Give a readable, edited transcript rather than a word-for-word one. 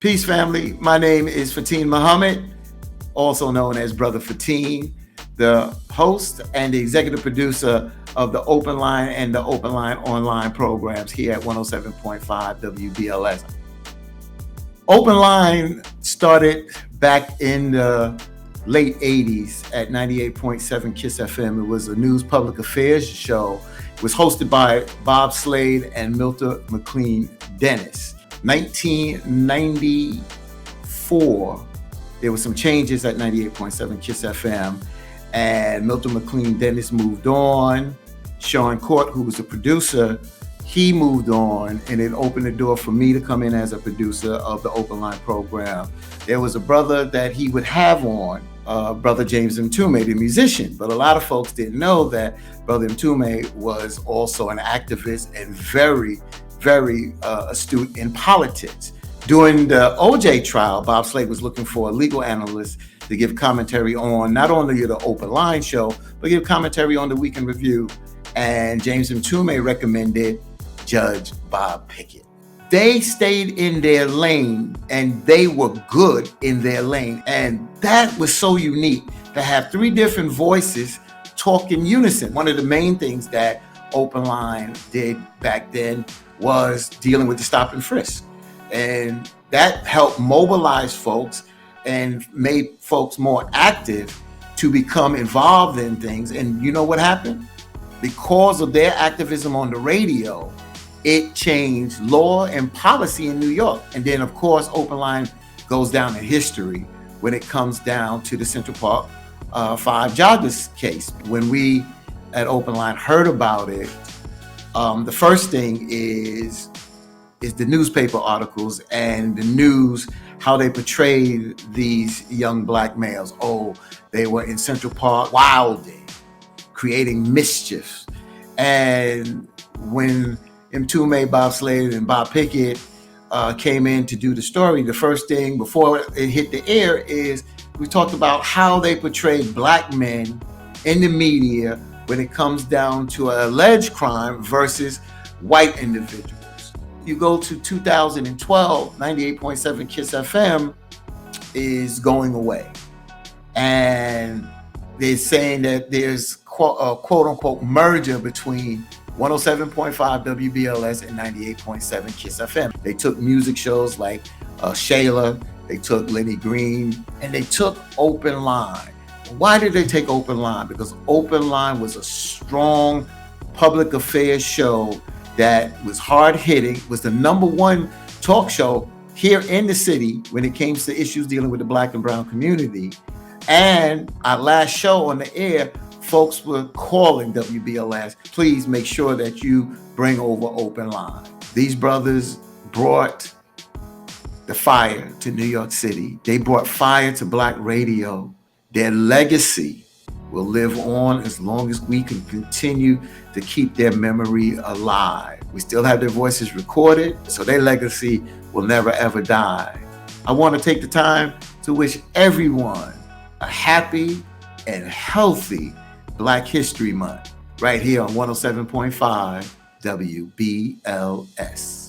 Peace, family. My name is Fatiyn Muhammad, also known as Brother Fatiyn, the host and the executive producer of the Open Line and the Open Line online programs here at 107.5 WBLS. Open Line started back in the late 80s at 98.7 KISS FM. It was a news public affairs show. It was hosted by Bob Slade and Mtume Dennis. 1994, there were some changes at 98.7 KISS FM, and Mtume Dennis moved on. Sean Court, who was a producer, he moved on, and it opened the door for me to come in as a producer of the Open Line program. There was a brother that he would have on, Brother James Mtume, the musician, but a lot of folks didn't know that Brother Mtume was also an activist and very astute in politics. During the OJ trial, Bob Slade was looking for a legal analyst to give commentary on not only the Open Line show, but give commentary on the Week in Review. And James Mtume recommended Judge Bob Pickett. They stayed in their lane and they were good in their lane. And that was so unique to have three different voices talk in unison. One of the main things that Open Line did back then was dealing with the stop and frisk. And that helped mobilize folks and made folks more active to become involved in things. And you know what happened? Because of their activism on the radio, it changed law and policy in New York. And then, of course, Open Line goes down in history when it comes down to the Central Park 5 joggers case. When we at Open Line heard about it, the first thing is the newspaper articles and the news, how they portrayed these young black males. Oh, they were in Central Park wilding, creating mischief. And when Mtume, Bob Slade, and Bob Pickett came in to do the story, the first thing before it hit the air is we talked about how they portrayed black men in the media when it comes down to an alleged crime versus white individuals. You go to 2012, 98.7 KISS FM is going away. And they're saying that there's a quote unquote merger between 107.5 WBLS and 98.7 KISS FM. They took music shows like Shayla, they took Lenny Green, and they took Open Line. Why did they take Open Line? Because Open Line was a strong public affairs show that was hard-hitting, was the #1 talk show here in the city when it came to issues dealing with the black and brown community. And our last show on the air, folks were calling WBLS, please make sure that you bring over Open Line. These brothers brought the fire to New York City. They brought fire to black radio. Their legacy will live on as long as we can continue to keep their memory alive. We still have their voices recorded, so their legacy will never ever die. I want to take the time to wish everyone a happy and healthy Black History Month right here on 107.5 WBLS.